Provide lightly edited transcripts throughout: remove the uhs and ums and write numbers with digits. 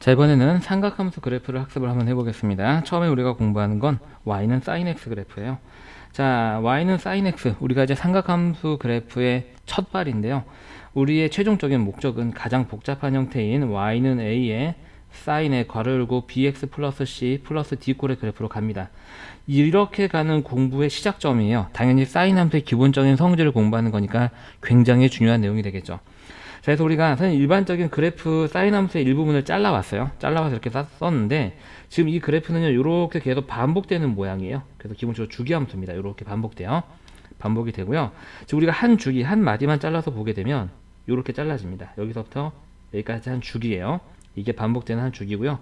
자, 이번에는 삼각함수 그래프를 학습을 한번 해보겠습니다. 처음에 우리가 공부하는 건 y는 sin x 그래프예요. 자, y는 sin x, 우리가 이제 삼각함수 그래프의 첫 발인데요. 우리의 최종적인 목적은 가장 복잡한 형태인 y는 a에 sin의 괄호 열고 bx 플러스 c 플러스 d꼴의 그래프로 갑니다. 이렇게 가는 공부의 시작점이에요. 당연히 sin 함수의 기본적인 성질을 공부하는 거니까 굉장히 중요한 내용이 되겠죠. 자, 그래서 우리가 사실 일반적인 그래프 사인 함수의 일부분을 잘라왔어요. 잘라와서 이렇게 썼는데 지금 이 그래프는요, 이렇게 계속 반복되는 모양이에요. 그래서 기본적으로 주기 함수입니다. 이렇게 반복돼요. 반복이 되고요. 지금 우리가 한 주기, 한 마디만 잘라서 보게 되면 이렇게 잘라집니다. 여기서부터 여기까지 한 주기예요. 이게 반복되는 한 주기고요.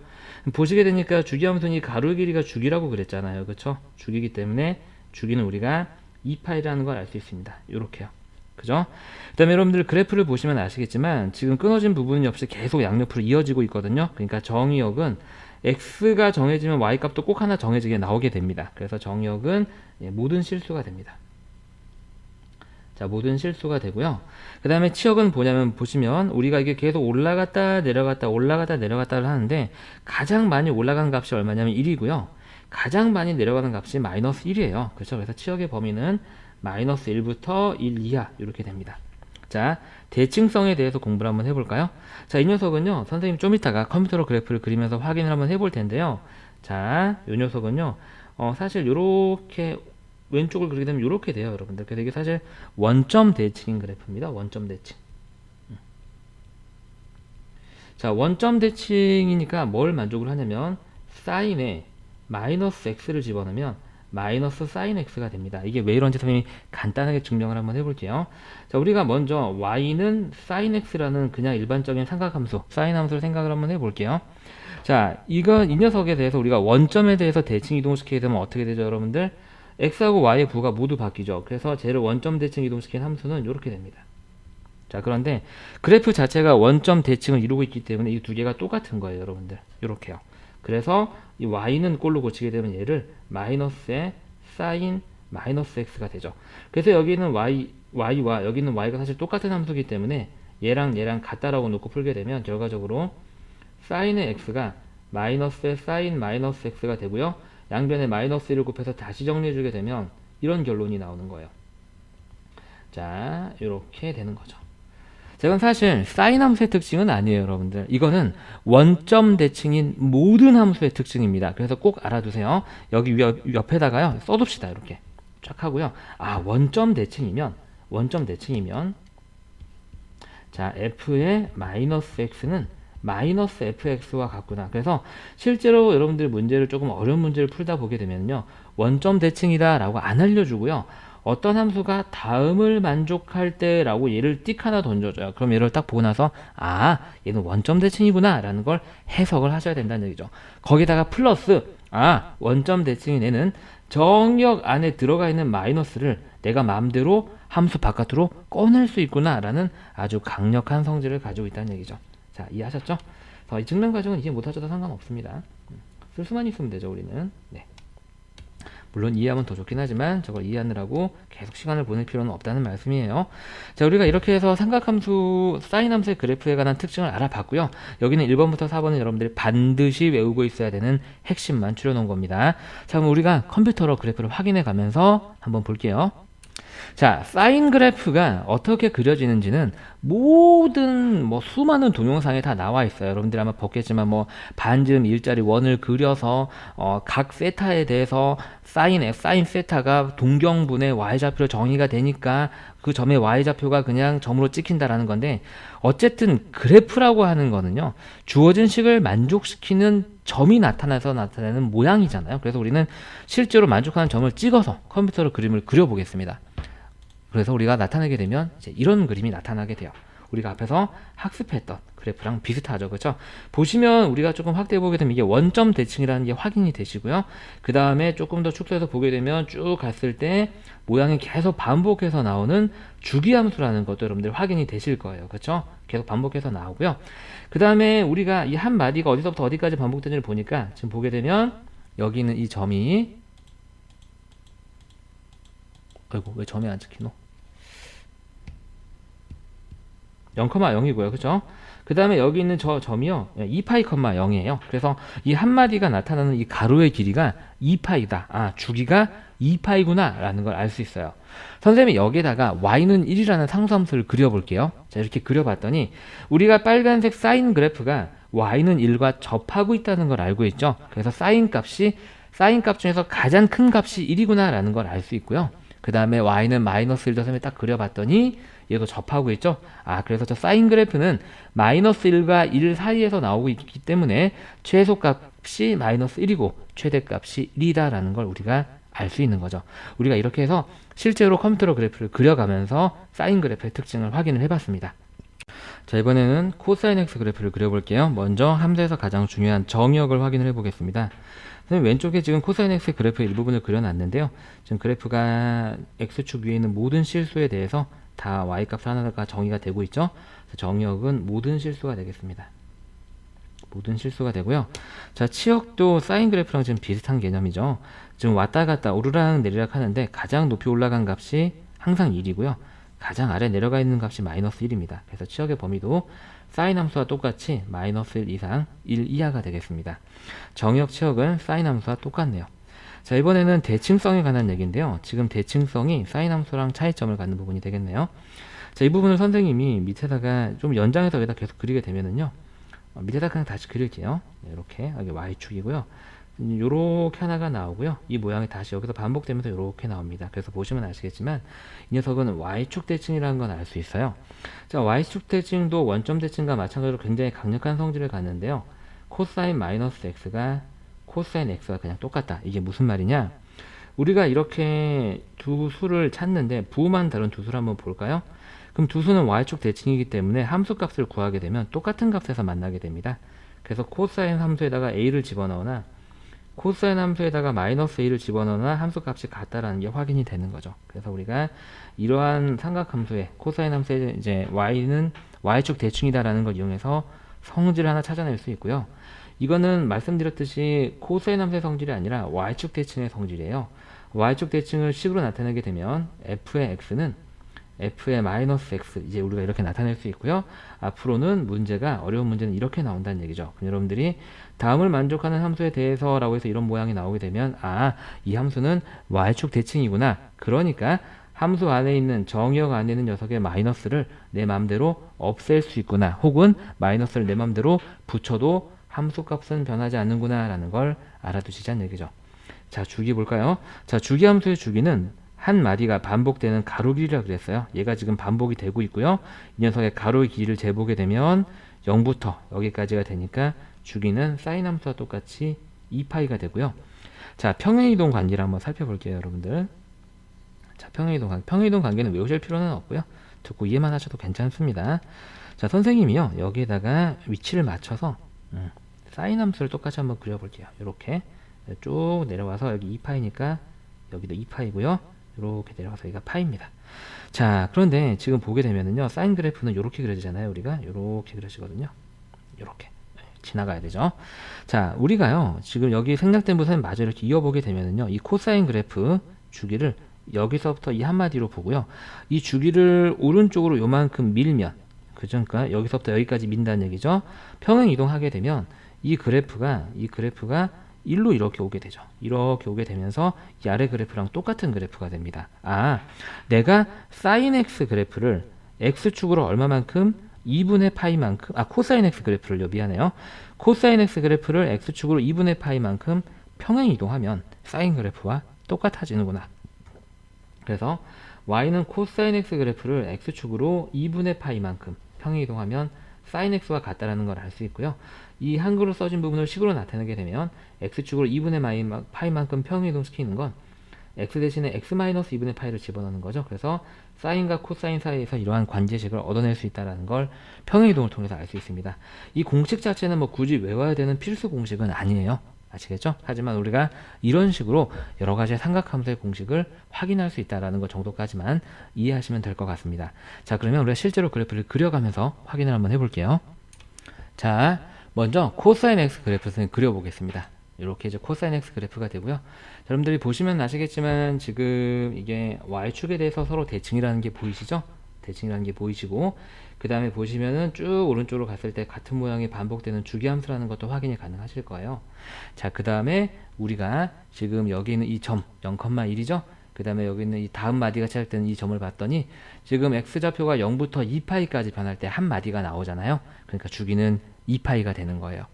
보시게 되니까 주기 함수는 이 가로 길이가 주기라고 그랬잖아요. 그렇죠? 주기이기 때문에 주기는 우리가 2파이라는 걸 알 수 있습니다. 이렇게요. 그죠? 그 다음에 여러분들 그래프를 보시면 아시겠지만 지금 끊어진 부분이 없이 계속 양옆으로 이어지고 있거든요. 그러니까 정의역은 x가 정해지면 y 값도 꼭 하나 정해지게 나오게 됩니다. 그래서 정의역은 모든 실수가 됩니다. 자, 모든 실수가 되고요. 그 다음에 치역은 뭐냐면 보시면 우리가 이게 계속 올라갔다 내려갔다 올라갔다 내려갔다를 하는데 가장 많이 올라간 값이 얼마냐면 1이고요. 가장 많이 내려가는 값이 마이너스 1이에요. 그렇죠? 그래서 치역의 범위는 마이너스 1부터 1 이하 이렇게 됩니다. 자, 대칭성에 대해서 공부를 한번 해볼까요? 자, 이 녀석은요, 선생님 좀 이따가 컴퓨터로 그래프를 그리면서 확인을 한번 해볼 텐데요. 자, 이 녀석은요, 사실 요렇게 왼쪽을 그리게 되면 요렇게 돼요, 여러분들. 그래서 이게 사실 원점 대칭인 그래프입니다. 원점 대칭. 자, 원점 대칭이니까 뭘 만족을 하냐면 사인에 마이너스 x를 집어넣으면 마이너스 sin x가 됩니다. 이게 왜 이런지 선생님이 간단하게 증명을 한번 해볼게요. 자, 우리가 먼저 y는 sin x라는 그냥 일반적인 삼각함수, sin 함수를 생각을 한번 해볼게요. 자, 이 녀석에 대해서 우리가 원점에 대해서 대칭 이동시키게 되면 어떻게 되죠, 여러분들? x하고 y의 부가 모두 바뀌죠. 그래서 쟤를 원점 대칭 이동시킨 함수는 이렇게 됩니다. 자, 그런데 그래프 자체가 원점 대칭을 이루고 있기 때문에 이 두 개가 똑같은 거예요, 여러분들. 이렇게요. 그래서 이 y는 꼴로 고치게 되면 얘를 마이너스에 sin 마이너스 x가 되죠. 그래서 여기는 y와 여기는 y가 사실 똑같은 함수이기 때문에 얘랑 같다라고 놓고 풀게 되면 결과적으로 sin의 x가 마이너스에 sin 마이너스 x가 되고요. 양변에 마이너스 1을 곱해서 다시 정리해주게 되면 이런 결론이 나오는 거예요. 자, 이렇게 되는 거죠. 이건 사실 사인 함수의 특징은 아니에요, 여러분들. 이거는 원점 대칭인 모든 함수의 특징입니다. 그래서 꼭 알아두세요. 여기 옆에다가요 써둡시다. 이렇게 쫙 하고요. 아, 원점 대칭이면 자, f의 마이너스 x는 마이너스 fx와 같구나. 그래서 실제로 여러분들 문제를 조금 어려운 문제를 풀다 보게 되면요, 원점 대칭이다 라고 안 알려주고요, 어떤 함수가 다음을 만족할 때 라고 얘를 띡 하나 던져줘요. 그럼 얘를 딱 보고 나서 아, 얘는 원점 대칭이구나 라는 걸 해석을 하셔야 된다는 얘기죠. 거기다가 플러스 아, 원점 대칭인 얘는 정역 안에 들어가 있는 마이너스를 내가 마음대로 함수 바깥으로 꺼낼 수 있구나 라는 아주 강력한 성질을 가지고 있다는 얘기죠. 자, 이해하셨죠? 이 증명 과정은 이해 못하셔도 상관없습니다. 쓸 수만 있으면 되죠, 우리는. 네. 물론 이해하면 더 좋긴 하지만 저걸 이해하느라고 계속 시간을 보낼 필요는 없다는 말씀이에요. 자, 우리가 이렇게 해서 삼각함수 사인 함수의 그래프에 관한 특징을 알아봤고요. 여기는 1번부터 4번은 여러분들이 반드시 외우고 있어야 되는 핵심만 추려놓은 겁니다. 자, 그럼 우리가 컴퓨터로 그래프를 확인해 가면서 한번 볼게요. 자, 사인 그래프가 어떻게 그려지는지는 모든 수많은 동영상에 다 나와 있어요. 여러분들이 아마 봤겠지만 반지름 일자리 원을 그려서 각 세타에 대해서 사인 세타가 동경분의 y좌표로 정의가 되니까 그 점의 y좌표가 그냥 점으로 찍힌다라는 건데, 어쨌든 그래프라고 하는 거는요, 주어진 식을 만족시키는 점이 나타나서 나타나는 모양이잖아요. 그래서 우리는 실제로 만족하는 점을 찍어서 컴퓨터로 그림을 그려보겠습니다. 그래서 우리가 나타내게 되면 이제 이런 그림이 나타나게 돼요. 우리가 앞에서 학습했던 그래프랑 비슷하죠, 그렇죠? 보시면 우리가 조금 확대해 보게 되면 이게 원점 대칭이라는 게 확인이 되시고요. 그 다음에 조금 더 축소해서 보게 되면 쭉 갔을 때 모양이 계속 반복해서 나오는 주기함수라는 것도 여러분들 확인이 되실 거예요, 그렇죠? 계속 반복해서 나오고요. 그 다음에 우리가 이 한 마디가 어디서부터 어디까지 반복되는지를 보니까 지금 보게 되면 여기 있는 이 점이, 아이고 왜 점이 안 찍히노? 0,0이고요. 그죠? 그 다음에 여기 있는 저 점이요 2파이, 0이에요. 그래서 이 한마디가 나타나는 이 가로의 길이가 2파이다. 아, 주기가 2파이구나 라는 걸 알 수 있어요. 선생님이 여기에다가 y는 1이라는 상수함수를 그려볼게요. 자, 이렇게 그려봤더니 우리가 빨간색 사인 그래프가 y는 1과 접하고 있다는 걸 알고 있죠. 그래서 사인 값 중에서 가장 큰 값이 1이구나 라는 걸 알 수 있고요. 그 다음에 y는 마이너스 1도 선생님이 딱 그려봤더니 얘도 접하고 있죠. 아, 그래서 저 사인 그래프는 마이너스 1과 1 사이에서 나오고 있기 때문에 최소값이 마이너스 1이고 최대값이 1이다 라는 걸 우리가 알 수 있는 거죠. 우리가 이렇게 해서 실제로 컴퓨터로 그래프를 그려가면서 사인 그래프의 특징을 확인을 해봤습니다. 자, 이번에는 코사인 x 그래프를 그려볼게요. 먼저 함수에서 가장 중요한 정의역을 확인을 해보겠습니다. 선생님, 왼쪽에 지금 코사인 x 그래프의 일부분을 그려놨는데요. 지금 그래프가 x축 위에 있는 모든 실수에 대해서 다 y값 하나가 정의가 되고 있죠. 정의역은 모든 실수가 되겠습니다. 모든 실수가 되고요. 자, 치역도 사인 그래프랑 지금 비슷한 개념이죠. 지금 왔다 갔다 오르락 내리락 하는데 가장 높이 올라간 값이 항상 1이고요. 가장 아래 내려가 있는 값이 마이너스 1입니다. 그래서 치역의 범위도 사인 함수와 똑같이 마이너스 1 이상 1 이하가 되겠습니다. 정의역 치역은 사인 함수와 똑같네요. 자, 이번에는 대칭성에 관한 얘기인데요. 지금 대칭성이 사인 함수랑 차이점을 갖는 부분이 되겠네요. 자, 이 부분을 선생님이 밑에다가 좀 연장해서 여기다 계속 그리게 되면은요. 밑에다 그냥 다시 그릴게요. 이렇게 여기 y축이고요. 요렇게 하나가 나오고요. 이 모양이 다시 여기서 반복되면서 요렇게 나옵니다. 그래서 보시면 아시겠지만 이 녀석은 y축 대칭이라는 건 알 수 있어요. 자, y축 대칭도 원점 대칭과 마찬가지로 굉장히 강력한 성질을 갖는데요. 코사인 마이너스 x가 코사인 x가 그냥 똑같다. 이게 무슨 말이냐? 우리가 이렇게 두 수를 찾는데 부호만 다른 두 수를 한번 볼까요? 그럼 두 수는 y축 대칭이기 때문에 함수 값을 구하게 되면 똑같은 값에서 만나게 됩니다. 그래서 코사인 함수에다가 a를 집어넣거나 코사인 함수에다가 마이너스 a를 집어넣으나 함수 값이 같다라는 게 확인이 되는 거죠. 그래서 우리가 이러한 삼각함수의 코사인 함수의 이제 y는 y축 대칭이다라는 걸 이용해서 성질을 하나 찾아낼 수 있고요. 이거는 말씀드렸듯이 코사인 함수의 성질이 아니라 y축 대칭의 성질이에요. y축 대칭을 식으로 나타내게 되면 f의 x는 f의 마이너스 x, 이제 우리가 이렇게 나타낼 수 있고요. 앞으로는 어려운 문제는 이렇게 나온다는 얘기죠. 그럼 여러분들이 다음을 만족하는 함수에 대해서 라고 해서 이런 모양이 나오게 되면 아, 이 함수는 y축 대칭이구나. 그러니까 함수 안에 있는 정의역 안에 있는 녀석의 마이너스를 내 맘대로 없앨 수 있구나. 혹은 마이너스를 내 맘대로 붙여도 함수 값은 변하지 않는구나 라는 걸 알아두시자는 얘기죠. 자, 주기 볼까요? 자, 주기 함수의 주기는 한 마디가 반복되는 가로 길이라고 그랬어요. 얘가 지금 반복이 되고 있고요. 이 녀석의 가로의 길이를 재보게 되면 0부터 여기까지가 되니까 주기는 사인 함수와 똑같이 2파이가 되고요. 자, 평행이동 관계를 한번 살펴볼게요, 여러분들. 자, 평행이동 관계는 외우실 필요는 없고요. 듣고 이해만 하셔도 괜찮습니다. 자, 선생님이요, 여기에다가 위치를 맞춰서 사인 함수를 똑같이 한번 그려볼게요. 이렇게 쭉 내려와서 여기 2파이니까 여기도 2파이고요. 이렇게 내려와서 여기가 파입니다. 자, 그런데 지금 보게 되면은요, 사인 그래프는 이렇게 그려지잖아요. 우리가 이렇게 그려지거든요. 이렇게 지나가야 되죠. 자, 우리가요 지금 여기 생략된 부분 마저 이렇게 이어보게 되면은요, 이 코사인 그래프 주기를 여기서부터 이 한마디로 보고요, 이 주기를 오른쪽으로 요만큼 밀면, 그죠? 그러니까 여기서부터 여기까지 민다는 얘기죠. 평행 이동하게 되면 이 그래프가 1로 이렇게 오게 되죠. 이렇게 오게 되면서 이 아래 그래프랑 똑같은 그래프가 됩니다. 아, 내가 sin x 그래프를 x축으로 얼마만큼? 2분의 파이만큼, 코사인 x 그래프를요, 미안해요. 코사인 x 그래프를 x축으로 2분의 파이만큼 평행 이동하면 사인 그래프와 똑같아지는구나. 그래서 y는 코사인 x 그래프를 x축으로 2분의 파이만큼 평행 이동하면 sin x와 같다라는 걸 알 수 있고요. 이 한글로 써진 부분을 식으로 나타내게 되면 x축으로 2분의 파이만큼 평행 이동시키는 건 x 대신에 x-2분의 파이를 집어넣는 거죠. 그래서 사인과 코사인 사이에서 이러한 관계식을 얻어낼 수 있다는 걸 평행 이동을 통해서 알 수 있습니다. 이 공식 자체는 뭐 굳이 외워야 되는 필수 공식은 아니에요. 아시겠죠? 하지만 우리가 이런 식으로 여러 가지 삼각함수의 공식을 확인할 수 있다는 것 정도까지만 이해하시면 될 것 같습니다. 자, 그러면 우리가 실제로 그래프를 그려가면서 확인을 한번 해볼게요. 자, 먼저 코사인 x 그래프를 그려보겠습니다. 이렇게 이제 코사인 x 그래프가 되고요. 여러분들이 보시면 아시겠지만 지금 이게 y축에 대해서 서로 대칭이라는 게 보이시죠? 대칭이라는 게 보이시고, 그 다음에 보시면은 쭉 오른쪽으로 갔을 때 같은 모양이 반복되는 주기함수라는 것도 확인이 가능하실 거예요. 자, 그 다음에 우리가 지금 여기 있는 이 점 0,1이죠. 그 다음에 여기 있는 이 다음 마디가 시작되는 이 점을 봤더니 지금 x좌표가 0부터 2파이까지 변할 때 한 마디가 나오잖아요. 그러니까 주기는 2파이가 되는 거예요.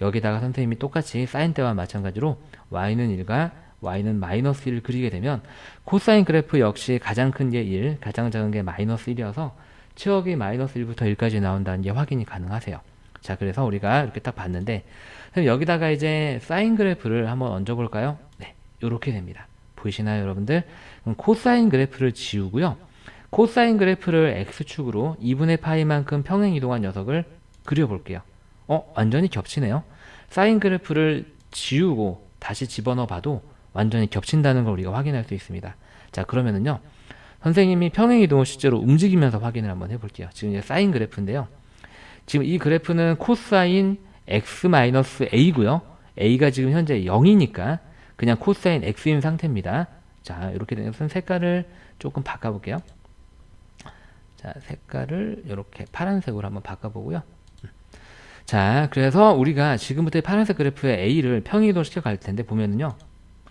여기다가 선생님이 똑같이 사인 때와 마찬가지로 y는 1과 y는 마이너스 1을 그리게 되면 코사인 그래프 역시 가장 큰 게 1, 가장 작은 게 마이너스 1이어서 치역이 마이너스 1부터 1까지 나온다는 게 확인이 가능하세요. 자, 그래서 우리가 이렇게 딱 봤는데 여기다가 이제 사인 그래프를 한번 얹어 볼까요? 네, 이렇게 됩니다. 보이시나요, 여러분들? 그럼 코사인 그래프를 지우고요. 코사인 그래프를 x축으로 2분의 파이만큼 평행 이동한 녀석을 그려볼게요. 완전히 겹치네요. 사인 그래프를 지우고 다시 집어넣어 봐도 완전히 겹친다는 걸 우리가 확인할 수 있습니다. 자, 그러면은요, 선생님이 평행 이동을 실제로 움직이면서 확인을 한번 해볼게요. 지금 이제 사인 그래프인데요. 지금 이 그래프는 코사인 x-a고요. a가 지금 현재 0이니까 그냥 코사인 x인 상태입니다. 자, 이렇게 되면 색깔을 조금 바꿔볼게요. 자, 색깔을 이렇게 파란색으로 한번 바꿔보고요. 자, 그래서 우리가 지금부터 파란색 그래프의 a를 평행이동 시켜 갈 텐데 보면은요,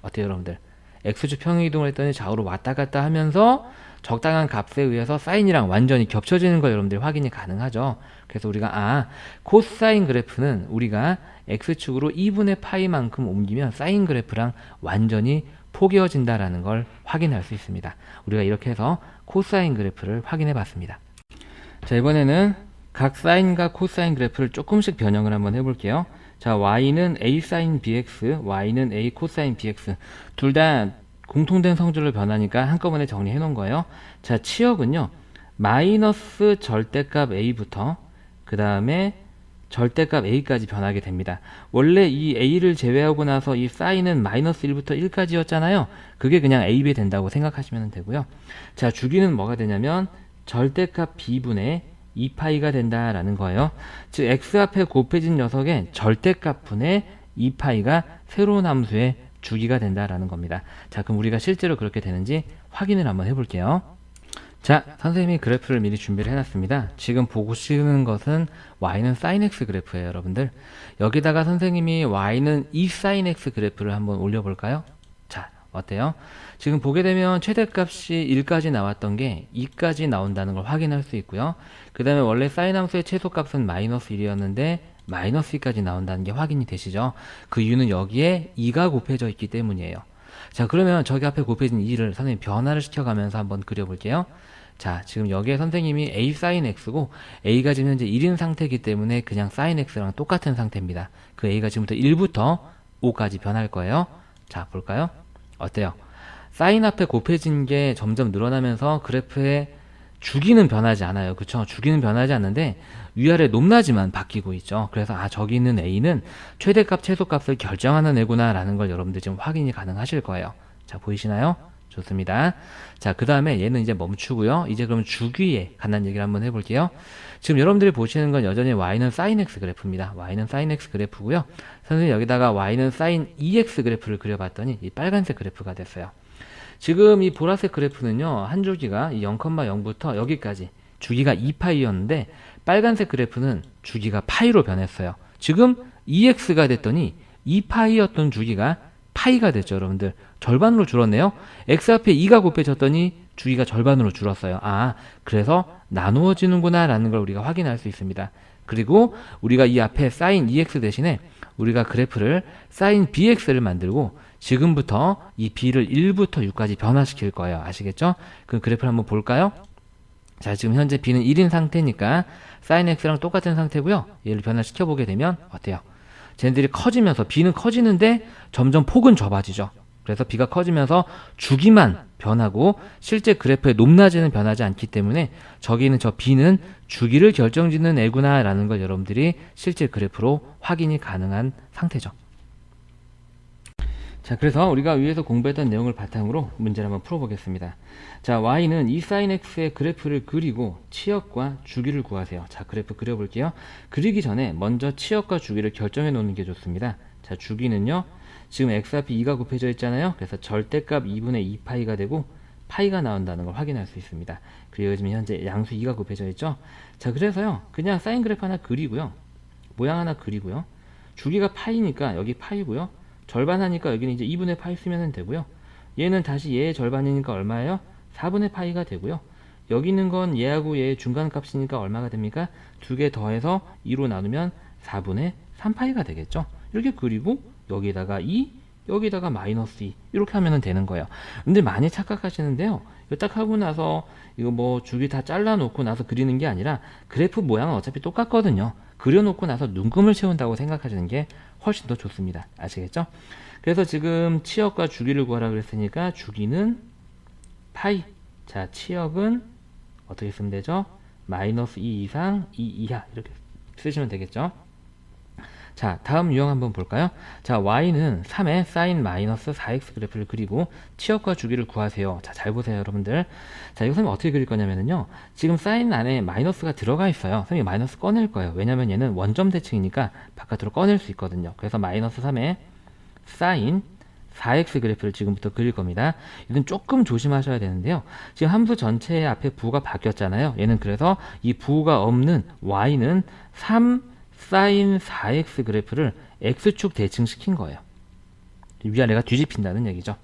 어때요, 여러분들? x축 평행이동을 했더니 좌우로 왔다 갔다 하면서 적당한 값에 의해서 사인이랑 완전히 겹쳐지는 걸 여러분들이 확인이 가능하죠. 그래서 우리가 코사인 그래프는 우리가 x축으로 2분의 파이만큼 옮기면 사인 그래프랑 완전히 포개어진다라는 걸 확인할 수 있습니다. 우리가 이렇게 해서 코사인 그래프를 확인해 봤습니다. 자, 이번에는 각 사인과 코사인 그래프를 조금씩 변형을 한번 해볼게요. 자, y는 a sin bx, y는 a 코사인 bx. 둘 다 공통된 성질로 변하니까 한꺼번에 정리해 놓은 거예요. 자, 치역은요, 마이너스 절대값 a부터 그 다음에 절대값 a까지 변하게 됩니다. 원래 이 a를 제외하고 나서 이 사인은 마이너스 1부터 1까지였잖아요. 그게 그냥 ab 된다고 생각하시면 되고요. 자, 주기는 뭐가 되냐면 절대값 b분의 2파이가 된다라는 거예요. 즉 x 앞에 곱해진 녀석의 절대값분의 2파이가 새로운 함수의 주기가 된다라는 겁니다. 자, 그럼 우리가 실제로 그렇게 되는지 확인을 한번 해볼게요. 자, 선생님이 그래프를 미리 준비를 해놨습니다. 지금 보시는 것은 y는 sin x 그래프예요, 여러분들. 여기다가 선생님이 y는 2 sin x 그래프를 한번 올려볼까요? 자, 어때요? 지금 보게 되면 최대값이 1까지 나왔던 게 2까지 나온다는 걸 확인할 수 있고요. 그 다음에 원래 사인 함수의 최소값은 마이너스 1이었는데 마이너스 2까지 나온다는 게 확인이 되시죠? 그 이유는 여기에 2가 곱해져 있기 때문이에요. 자, 그러면 저기 앞에 곱해진 2를 선생님 변화를 시켜가면서 한번 그려볼게요. 자, 지금 여기에 선생님이 a sin x고 a가 지금 현재 1인 상태이기 때문에 그냥 sin x랑 똑같은 상태입니다. 그 a가 지금부터 1부터 5까지 변할 거예요. 자, 볼까요? 어때요? 사인 앞에 곱해진 게 점점 늘어나면서 그래프의 주기는 변하지 않아요. 그쵸? 주기는 변하지 않는데 위아래 높낮이만 바뀌고 있죠. 그래서 저기 있는 a는 최대값 최소값을 결정하는 애구나 라는 걸 여러분들 지금 확인이 가능하실 거예요. 자, 보이시나요? 좋습니다. 자, 그 다음에 얘는 이제 멈추고요. 이제 그럼 주기에 관한 얘기를 한번 해볼게요. 지금 여러분들이 보시는 건 여전히 y는 sin x 그래프입니다. y는 sin x 그래프고요. 선생님 여기다가 y는 sin 2x 그래프를 그려봤더니 이 빨간색 그래프가 됐어요. 지금 이 보라색 그래프는요, 한 주기가 0,0부터 여기까지 주기가 2파이였는데 빨간색 그래프는 주기가 파이로 변했어요. 지금 2x가 됐더니 2파이였던 주기가 파이가 됐죠, 여러분들. 절반으로 줄었네요. x 앞에 2가 곱해졌더니 주기가 절반으로 줄었어요. 그래서 나누어지는구나 라는 걸 우리가 확인할 수 있습니다. 그리고 우리가 이 앞에 sin 2x 대신에 우리가 그래프를 sin bx를 만들고 지금부터 이 b를 1부터 6까지 변화시킬 거예요. 아시겠죠? 그럼 그래프를 한번 볼까요? 자, 지금 현재 b는 1인 상태니까 sin x랑 똑같은 상태고요. 얘를 변화시켜 보게 되면 어때요? 쟤네들이 커지면서 b는 커지는데 점점 폭은 좁아지죠. 그래서 b가 커지면서 주기만 변하고 실제 그래프의 높낮이는 변하지 않기 때문에 저기 있는 저 b는 주기를 결정짓는 애구나 라는 걸 여러분들이 실제 그래프로 확인이 가능한 상태죠. 자, 그래서 우리가 위에서 공부했던 내용을 바탕으로 문제를 한번 풀어보겠습니다. 자, y는 2 sin x의 그래프를 그리고 치역과 주기를 구하세요. 자, 그래프 그려볼게요. 그리기 전에 먼저 치역과 주기를 결정해 놓는 게 좋습니다. 자, 주기는요, 지금 x 앞이 2가 곱해져 있잖아요. 그래서 절대값 2분의 2파이가 되고 파이가 나온다는 걸 확인할 수 있습니다. 그리고 지금 현재 양수 2가 곱해져 있죠. 자, 그래서요, 그냥 사인 그래프 하나 그리고요, 모양 하나 그리고요, 주기가 파이니까 여기 파이고요, 절반 하니까 여기는 이제 2분의 파이 쓰면 되고요, 얘는 다시 얘의 절반이니까 얼마예요? 4분의 파이가 되고요, 여기 있는 건 얘하고 얘의 중간 값이니까 얼마가 됩니까? 두 개 더해서 2로 나누면 4분의 3파이가 되겠죠. 이렇게 그리고 여기다가 2, 여기다가 마이너스 2 이렇게 하면 되는 거예요. 근데 많이 착각하시는데요, 이거 딱 하고 나서 이거 뭐 주기 다 잘라 놓고 나서 그리는 게 아니라 그래프 모양은 어차피 똑같거든요. 그려놓고 나서 눈금을 채운다고 생각하시는 게 훨씬 더 좋습니다. 아시겠죠? 그래서 지금 치역과 주기를 구하라 그랬으니까 주기는 파이, 자 치역은 어떻게 쓰면 되죠? 마이너스 2 이상 2 이하 이렇게 쓰시면 되겠죠. 자, 다음 유형 한번 볼까요? 자, y는 3의 사인 마이너스 4x 그래프를 그리고 치역과 주기를 구하세요. 자, 잘 보세요, 여러분들. 자, 이거 선생님 어떻게 그릴 거냐면요, 지금 사인 안에 마이너스가 들어가 있어요. 선생님이 마이너스 꺼낼 거예요. 왜냐면 얘는 원점 대칭이니까 바깥으로 꺼낼 수 있거든요. 그래서 마이너스 3의 사인 4x 그래프를 지금부터 그릴 겁니다. 이건 조금 조심하셔야 되는데요, 지금 함수 전체의 앞에 부호가 바뀌었잖아요. 얘는 그래서 이 부호가 없는 y는 3 사인 4x 그래프를 x축 대칭시킨 거예요. 위아래가 뒤집힌다는 얘기죠.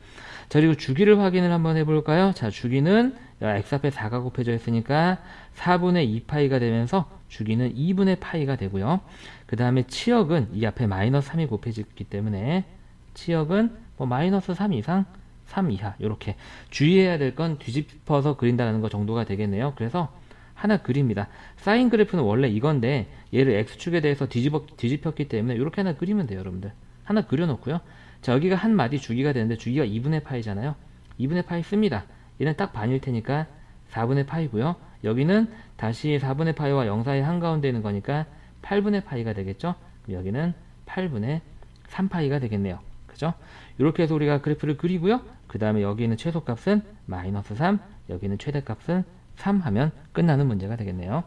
자, 그리고 주기를 확인을 한번 해볼까요? 자, 주기는 x 앞에 4가 곱해져 있으니까 4분의 2파이가 되면서 주기는 2분의 파이가 되고요. 그 다음에 치역은 이 앞에 마이너스 3이 곱해졌기 때문에 치역은 뭐 마이너스 3 이상 3 이하, 이렇게 주의해야 될 건 뒤집어서 그린다는 거 정도가 되겠네요. 그래서 하나 그립니다. 사인 그래프는 원래 이건데 얘를 x축에 대해서 뒤집혔기 때문에 이렇게 하나 그리면 돼요. 여러분들 하나 그려놓고요. 자, 여기가 한 마디 주기가 되는데 주기가 2분의 파이잖아요. 2분의 파이 씁니다. 얘는 딱 반일 테니까 4분의 파이고요. 여기는 다시 4분의 파이와 0 사이 한가운데 있는 거니까 8분의 파이가 되겠죠. 그럼 여기는 8분의 3파이가 되겠네요. 그죠? 이렇게 해서 우리가 그래프를 그리고요, 그 다음에 여기 있는 최소값은 마이너스 3, 여기는 최대값은 3 하면 끝나는 문제가 되겠네요.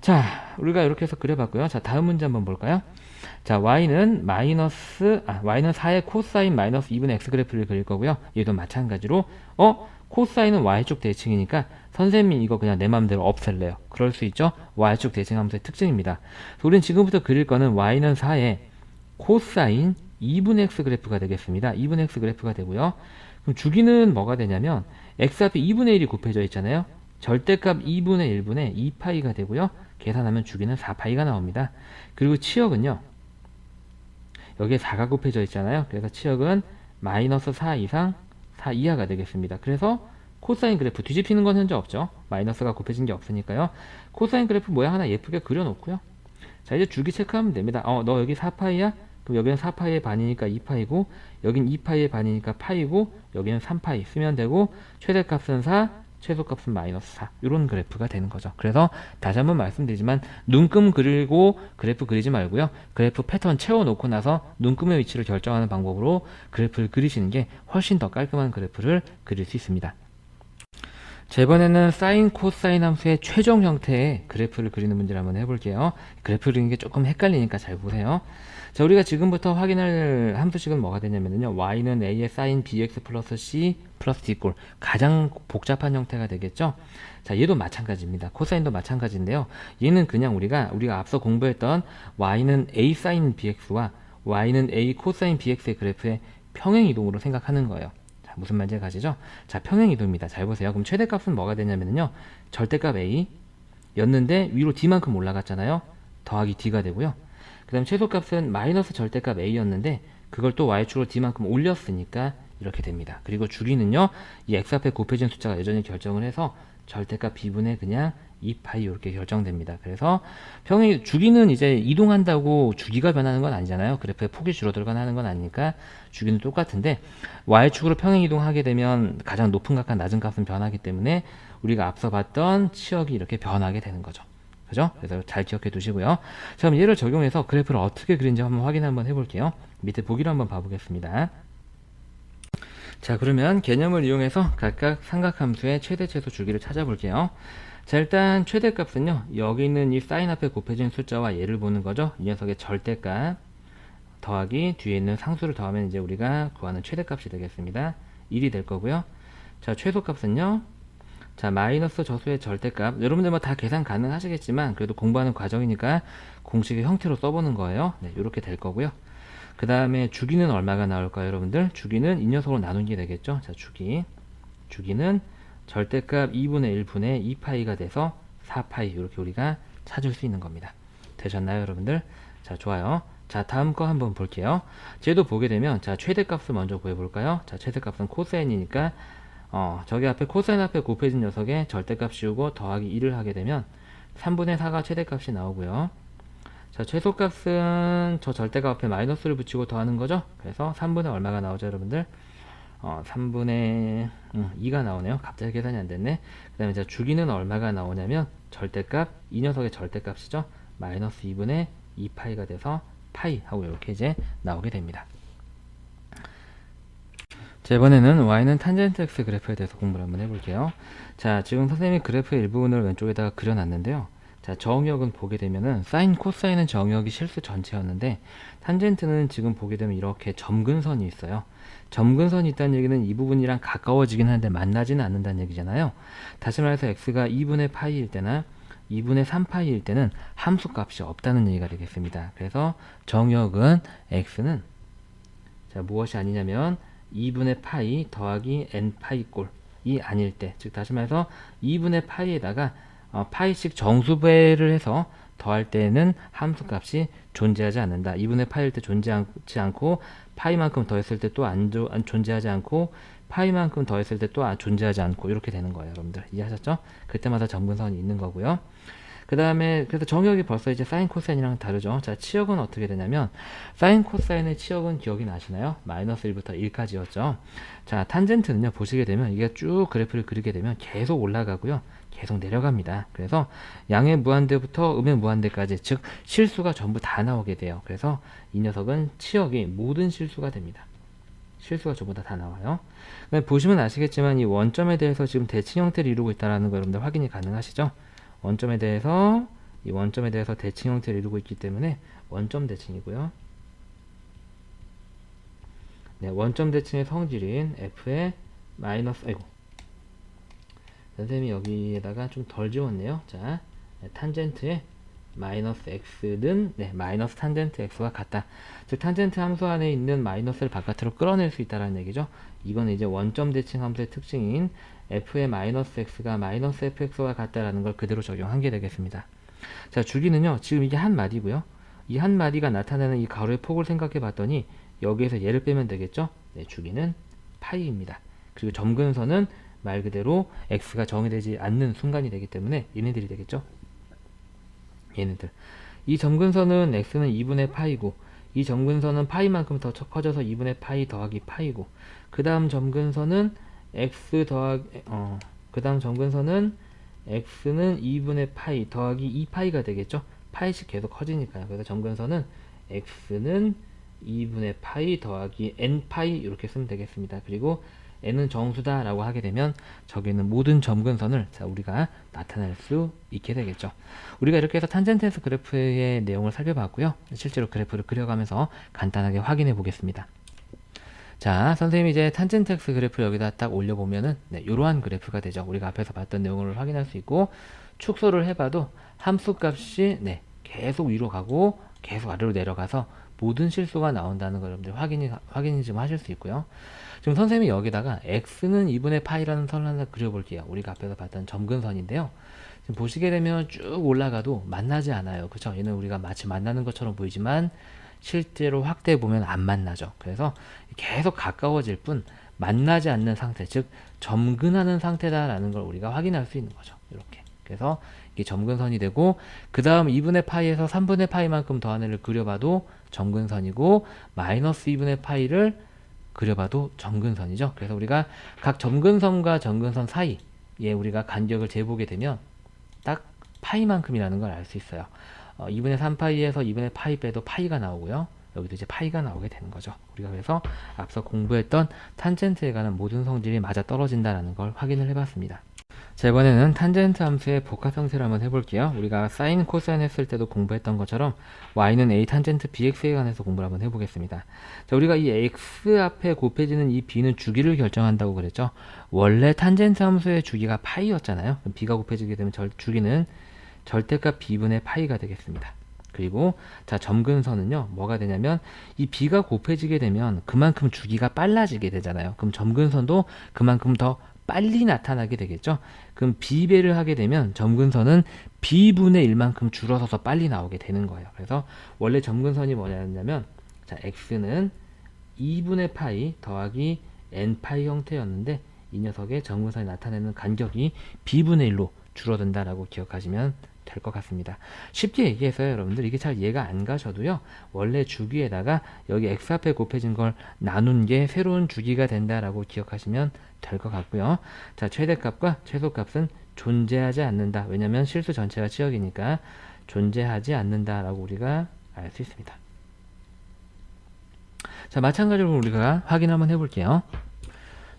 자, 우리가 이렇게 해서 그려봤고요. 자, 다음 문제 한번 볼까요? 자, y는 4의 코사인 마이너스 2분의 x 그래프를 그릴 거고요. 얘도 마찬가지로 코사인은 y축 대칭이니까 선생님이 이거 그냥 내 마음대로 없앨래요. 그럴 수 있죠. y축 대칭 함수의 특징입니다. 우리는 지금부터 그릴 거는 y는 4의 코사인 2분의 x 그래프가 되겠습니다. 2분의 x 그래프가 되고요. 그럼 주기는 뭐가 되냐면 x 앞에 2분의 1이 곱해져 있잖아요. 절대값 2분의 1분의 2파이가 되고요. 계산하면 주기는 4파이가 나옵니다. 그리고 치역은요, 여기에 4가 곱해져 있잖아요. 그래서 치역은 마이너스 4 이상 4 이하가 되겠습니다. 그래서 코사인 그래프 뒤집히는 건 현재 없죠. 마이너스가 곱해진 게 없으니까요. 코사인 그래프 모양 하나 예쁘게 그려놓고요. 자, 이제 주기 체크하면 됩니다. 너 여기 4파이야? 그럼 여기는 4파이의 반이니까 2파이고, 여긴 2파이의 반이니까 파이고, 여기는 3파이 쓰면 되고, 최대값은 4, 최소값은 마이너스 4, 이런 그래프가 되는 거죠. 그래서 다시 한번 말씀드리지만 눈금 그리고 그래프 그리지 말고요, 그래프 패턴 채워놓고 나서 눈금의 위치를 결정하는 방법으로 그래프를 그리시는 게 훨씬 더 깔끔한 그래프를 그릴 수 있습니다. 자, 이번에는 사인 코사인 함수의 최종 형태의 그래프를 그리는 문제를 한번 해볼게요. 그래프 그리는 게 조금 헷갈리니까 잘 보세요. 자, 우리가 지금부터 확인할 함수식은 뭐가 되냐면요, y는 a의 사인 bx 플러스 c 플러스 d 꼴, 가장 복잡한 형태가 되겠죠. 자, 얘도 마찬가지입니다. 코사인도 마찬가지인데요, 얘는 그냥 우리가 앞서 공부했던 y는 a 사인 bx와 y는 a 코사인 bx의 그래프의 평행이동으로 생각하는 거예요. 자, 무슨 말인지 가시죠? 자, 평행이동입니다. 잘 보세요. 그럼 최대값은 뭐가 되냐면요, 절대값 a 였는데 위로 d만큼 올라갔잖아요. 더하기 d가 되고요. 그 다음 최소값은 마이너스 절대값 a였는데 그걸 또 y축으로 d만큼 올렸으니까 이렇게 됩니다. 그리고 주기는요, 이 x 앞에 곱해진 숫자가 여전히 결정을 해서 절대값 b분의 그냥 2파이 이렇게 결정됩니다. 그래서 주기는 이제 이동한다고 주기가 변하는 건 아니잖아요. 그래프의 폭이 줄어들거나 하는 건 아니니까 주기는 똑같은데, y축으로 평행 이동하게 되면 가장 높은 값과 낮은 값은 변하기 때문에 우리가 앞서 봤던 치역이 이렇게 변하게 되는 거죠. 그죠? 그래서 잘 기억해 두시고요. 자, 그럼 얘를 적용해서 그래프를 어떻게 그린지 확인 한번 해볼게요. 밑에 보기를 한번 봐보겠습니다. 자, 그러면 개념을 이용해서 각각 삼각함수의 최대 최소 주기를 찾아볼게요. 자, 일단 최대값은요, 여기 있는 이 사인 앞에 곱해진 숫자와 얘를 보는 거죠. 이 녀석의 절대값 더하기 뒤에 있는 상수를 더하면 이제 우리가 구하는 최대값이 되겠습니다. 1이 될 거고요. 자, 최소값은요. 자, 마이너스 저수의 절대값. 여러분들 뭐 다 계산 가능하시겠지만 그래도 공부하는 과정이니까 공식의 형태로 써보는 거예요. 네, 이렇게 될 거고요. 그 다음에 주기는 얼마가 나올까요, 여러분들? 주기는 이 녀석으로 나누게 되겠죠. 자, 주기는 절대값 2분의 1분의 2파이가 돼서 4파이 이렇게 우리가 찾을 수 있는 겁니다. 되셨나요, 여러분들? 자, 좋아요. 자, 다음 거 한번 볼게요. 쟤도 보게 되면 자, 최대값을 먼저 구해볼까요? 자, 최대값은 코사인이니까 저기 앞에 코사인 앞에 곱해진 녀석에 절대값 씌우고 더하기 1을 하게 되면 3분의 4가 최대값이 나오고요. 자, 최소값은 저 절대값 앞에 마이너스를 붙이고 더하는 거죠. 그래서 3분의 얼마가 나오죠, 여러분들? 3분의 2가 나오네요. 갑자기 계산이 안 됐네. 그 다음에 주기는 얼마가 나오냐면 절대값, 이 녀석의 절대값이죠. 마이너스 2분의 2파이가 돼서 파이 하고 이렇게 이제 나오게 됩니다. 자, 이번에는 y는 탄젠트 x 그래프에 대해서 공부를 한번 해볼게요. 자, 지금 선생님이 그래프의 일부분을 왼쪽에다가 그려놨는데요. 자, 저항력은 보게 되면은 사인, 코사인은 저항력이 실수 전체였는데 탄젠트는 지금 보게 되면 이렇게 점근선이 있어요. 점근선이 있다는 얘기는 이 부분이랑 가까워지긴 하는데 만나지는 않는다는 얘기잖아요. 다시 말해서 x가 2분의 파이일 때나 2분의 3파이일 때는 함수값이 없다는 얘기가 되겠습니다. 그래서 정역은 x는 자, 무엇이 아니냐면 2분의 파이 더하기 n파이 꼴이 아닐 때, 즉 다시 말해서 2분의 파이에다가 파이씩 정수배를 해서 더할 때는 함수값이 존재하지 않는다. 2분의 파이일 때 존재하지 않고 파이만큼 더했을 때 또 안 존재하지 않고 파이만큼 더했을 때 또 존재하지 않고 이렇게 되는 거예요. 여러분들 이해하셨죠? 그때마다 점근선이 있는 거고요. 그 다음에 그래서 정역이 벌써 이제 사인 코사인이랑 다르죠. 자, 치역은 어떻게 되냐면 사인 코사인의 치역은 기억이 나시나요? 마이너스 1부터 1까지였죠. 자, 탄젠트는요, 보시게 되면 이게 쭉 그래프를 그리게 되면 계속 올라가고요, 계속 내려갑니다. 그래서 양의 무한대부터 음의 무한대까지, 즉 실수가 전부 다 나오게 돼요. 그래서 이 녀석은 치역이 모든 실수가 됩니다. 실수가 전부 다 나와요. 보시면 아시겠지만 이 원점에 대해서 지금 대칭 형태를 이루고 있다는 거 여러분들 확인이 가능하시죠? 원점에 대해서 이 원점에 대해서 대칭 형태를 이루고 있기 때문에 원점 대칭이고요. 네, 원점 대칭의 성질인 f의 마이너스, 아이고, 선생님이 여기에다가 좀 덜 지웠네요. 자, 탄젠트의 마이너스 x는 마이너스 탄젠트 x와 같다. 즉 탄젠트 함수 안에 있는 마이너스를 바깥으로 끌어낼 수 있다는 얘기죠. 이건 이제 원점 대칭 함수의 특징인 f의 마이너스 x가 마이너스 fx와 같다라는 걸 그대로 적용한 게 되겠습니다. 자, 주기는요, 지금 이게 한 마디고요. 이 한 마디가 나타내는 이 가로의 폭을 생각해 봤더니 여기에서 얘를 빼면 되겠죠. 네, 주기는 파이입니다. 그리고 점근선은 말 그대로 x가 정의되지 않는 순간이 되기 때문에 얘네들이 되겠죠. 얘네들. 이 점근선은 x는 2분의 파이고 이 점근선은 파이만큼 더 커져서 2분의 파이 더하기 파이고, 그 다음 점근선은 그 다음 점근선은 x는 2분의 파이 더하기 2파이가 되겠죠. 파이씩 계속 커지니까요. 그래서 점근선은 x는 2분의 파이 더하기 n파이 이렇게 쓰면 되겠습니다. 그리고 n은 정수다 라고 하게 되면 저기는 모든 점근선을 우리가 나타낼 수 있게 되겠죠. 우리가 이렇게 해서 탄젠트 그래프의 내용을 살펴봤고요. 실제로 그래프를 그려가면서 간단하게 확인해 보겠습니다. 자, 선생님이 이제 탄젠트 x 그래프를 여기다 딱 올려보면은 이러한 그래프가 되죠. 우리가 앞에서 봤던 내용을 확인할 수 있고, 축소를 해봐도 함수값이 계속 위로 가고 계속 아래로 내려가서 모든 실수가 나온다는 걸 여러분들 확인 좀 하실 수 있고요. 지금 선생님이 여기다가 x는 2분의 파이라는 선을 하나 그려볼게요. 우리가 앞에서 봤던 점근선인데요. 지금 보시게 되면 쭉 올라가도 만나지 않아요. 그쵸? 얘는 우리가 마치 만나는 것처럼 보이지만 실제로 확대해 보면 안 만나죠. 그래서 계속 가까워질 뿐 만나지 않는 상태, 즉 점근하는 상태다라는 걸 우리가 확인할 수 있는 거죠. 이렇게. 그래서 이게 점근선이 되고, 그 다음 2분의 파이에서 3분의 파이만큼 더한 애를 그려봐도 점근선이고, 마이너스 2분의 파이를 그려봐도 점근선이죠. 그래서 우리가 각 점근선과 점근선 사이에 우리가 간격을 재보게 되면 딱 파이만큼이라는 걸 알 수 있어요. 2분의 3파이에서 2분의 파이 빼도 파이가 나오고요. 여기도 이제 파이가 나오게 되는 거죠. 우리가 그래서 앞서 공부했던 탄젠트에 관한 모든 성질이 맞아 떨어진다라는 걸 확인을 해봤습니다. 자, 이번에는 탄젠트 함수의 복합 형태를 한번 해볼게요. 우리가 사인, 코사인 했을 때도 공부했던 것처럼 y는 a 탄젠트 bx에 관해서 공부를 한번 해보겠습니다. 자, 우리가 이 x 앞에 곱해지는 이 b는 주기를 결정한다고 그랬죠. 원래 탄젠트 함수의 주기가 파이였잖아요. 그럼 b가 곱해지게 되면 주기는 절대값 b분의 파이가 되겠습니다. 그리고 자, 점근선은요 뭐가 되냐면 이 b가 곱해지게 되면 그만큼 주기가 빨라지게 되잖아요. 그럼 점근선도 그만큼 더 빨리 나타나게 되겠죠. 그럼 b배를 하게 되면 점근선은 b분의 1만큼 줄어서서 빨리 나오게 되는 거예요. 그래서 원래 점근선이 뭐냐면 자, x는 2분의 파이 더하기 n파이 형태였는데 이 녀석의 점근선이 나타내는 간격이 b분의 1로 줄어든다라고 기억하시면 될 것 같습니다. 쉽게 얘기해서요, 여러분들 이게 잘 이해가 안 가셔도요, 원래 주기에다가 여기 x 앞에 곱해진 걸 나눈 게 새로운 주기가 된다라고 기억하시면 될 것 같고요. 자, 최대값과 최소값은 존재하지 않는다. 왜냐면 실수 전체가 치역이니까 존재하지 않는다라고 우리가 알 수 있습니다. 자, 마찬가지로 우리가 확인 한번 해볼게요.